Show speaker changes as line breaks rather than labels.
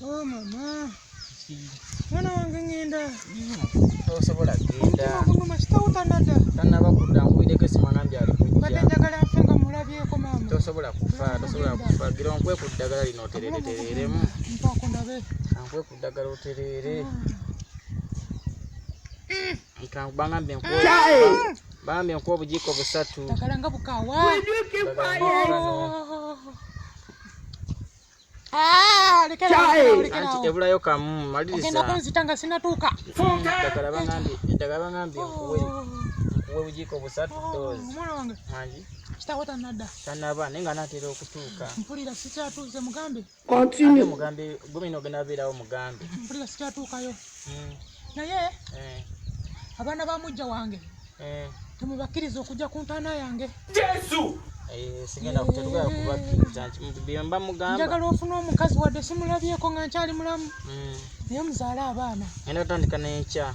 Oh mama. Mwana wange ngenda.
Osobola genda.
Kuno mashitawo tanada.
Tanaba kudda nkuwideko simu anambye ali kujja.
Badde njagala nfenga mulabyeko mama.
Tosobola kufa. Gira onkwe ku ddagala lino otereeremu.
Mpako ndabe.
Ankwe ku ddagala otereere. Bangambye nkuwa obujiiko busatu.
Ddagala nga bukawa.
Anti ebulayo kamu maliriza.
Ogenda kunzitanga sinatuuka.
Ddagala bangambye nkuwe obujiiko busatu doozi.
Omwana wange.
Mangi.
Kitawo tanada.
Tanaba naye nga naatera okutuuka.
Mpulira sikyatuuze mugambe.
Continue. Mugambe gomino ogenda abeerawo mugambe.
Mpulira sikyatuukayo. Naye abaana ba mujja wange temubakkiriza okujja ku ntaana yange.
Yesu! Sigenda kutetuka kubakkiriza byemba mugamba.
Njagala ofuna omukazi wadde simulabyeko nga nkyali mulamu. Naye muzaale abaana.
Ngenda kutandika n'enkya.